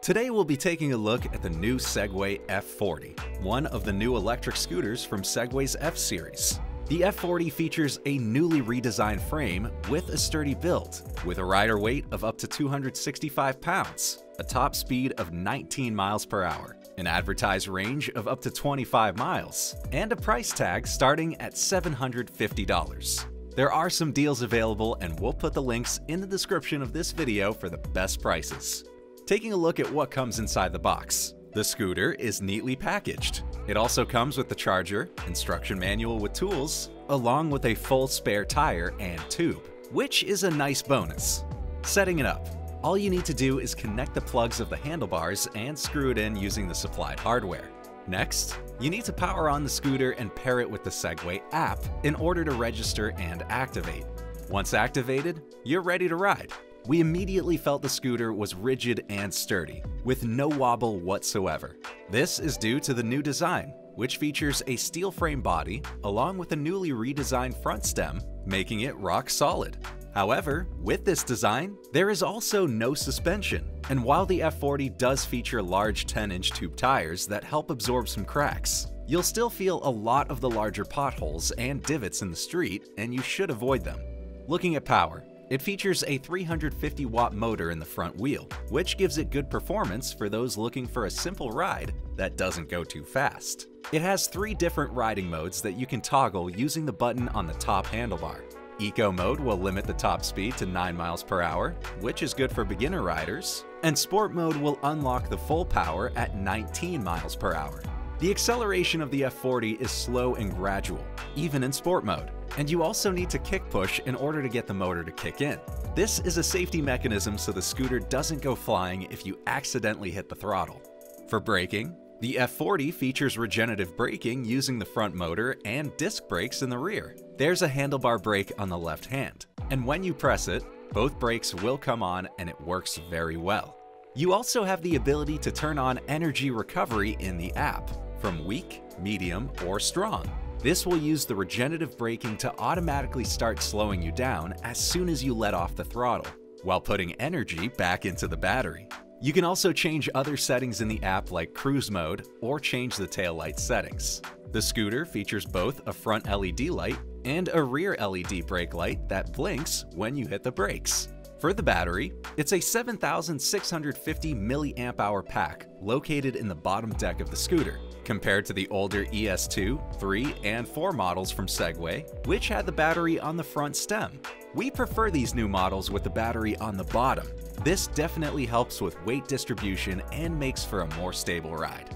Today we'll be taking a look at the new Segway F40, one of the new electric scooters from Segway's F series. The F40 features a newly redesigned frame with a sturdy build, with a rider weight of up to 265 pounds, a top speed of 19 miles per hour, an advertised range of up to 25 miles, and a price tag starting at $750. There are some deals available, and we'll put the links in the description of this video for the best prices. Taking a look at what comes inside the box. The scooter is neatly packaged. It also comes with the charger, instruction manual with tools, along with a full spare tire and tube, which is a nice bonus. Setting it up. All you need to do is connect the plugs of the handlebars and screw it in using the supplied hardware. Next, you need to power on the scooter and pair it with the Segway app in order to register and activate. Once activated, you're ready to ride. We immediately felt the scooter was rigid and sturdy, with no wobble whatsoever. This is due to the new design, which features a steel frame body along with a newly redesigned front stem, making it rock solid. However, with this design, there is also no suspension, and while the F40 does feature large 10-inch tube tires that help absorb some cracks, you'll still feel a lot of the larger potholes and divots in the street, and you should avoid them. Looking at power. It features a 350-watt motor in the front wheel, which gives it good performance for those looking for a simple ride that doesn't go too fast. It has 3 different riding modes that you can toggle using the button on the top handlebar. Eco mode will limit the top speed to 9 miles per hour, which is good for beginner riders, and Sport mode will unlock the full power at 19 miles per hour. The acceleration of the F40 is slow and gradual, even in Sport mode, and you also need to kick push in order to get the motor to kick in. This is a safety mechanism so the scooter doesn't go flying if you accidentally hit the throttle. For braking, the F40 features regenerative braking using the front motor and disc brakes in the rear. There's a handlebar brake on the left hand, and when you press it, both brakes will come on and it works very well. You also have the ability to turn on energy recovery in the app, from weak, medium, or strong. This will use the regenerative braking to automatically start slowing you down as soon as you let off the throttle, while putting energy back into the battery. You can also change other settings in the app like cruise mode or change the taillight settings. The scooter features both a front LED light and a rear LED brake light that blinks when you hit the brakes. For the battery, it's a 7,650 mAh pack located in the bottom deck of the scooter, compared to the older ES2, 3, and 4 models from Segway, which had the battery on the front stem. We prefer these new models with the battery on the bottom. This definitely helps with weight distribution and makes for a more stable ride.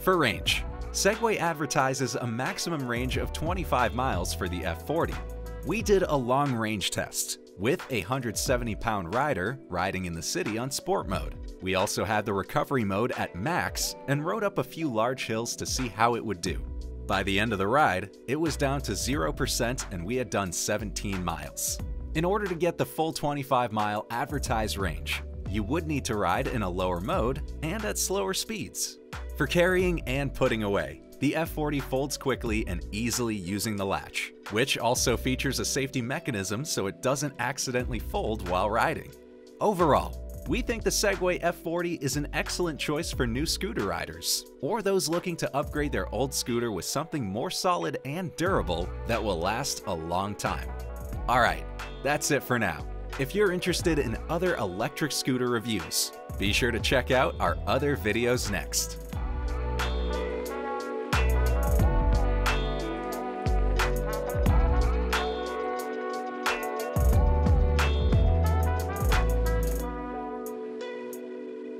For range, Segway advertises a maximum range of 25 miles for the F40. We did a long range test, with a 170-pound rider riding in the city on Sport mode. We also had the recovery mode at max and rode up a few large hills to see how it would do. By the end of the ride, it was down to 0% and we had done 17 miles. In order to get the full 25-mile advertised range, you would need to ride in a lower mode and at slower speeds. For carrying and putting away, the F40 folds quickly and easily using the latch, which also features a safety mechanism so it doesn't accidentally fold while riding. Overall, we think the Segway F40 is an excellent choice for new scooter riders, or those looking to upgrade their old scooter with something more solid and durable that will last a long time. Alright, that's it for now. If you're interested in other electric scooter reviews, be sure to check out our other videos next.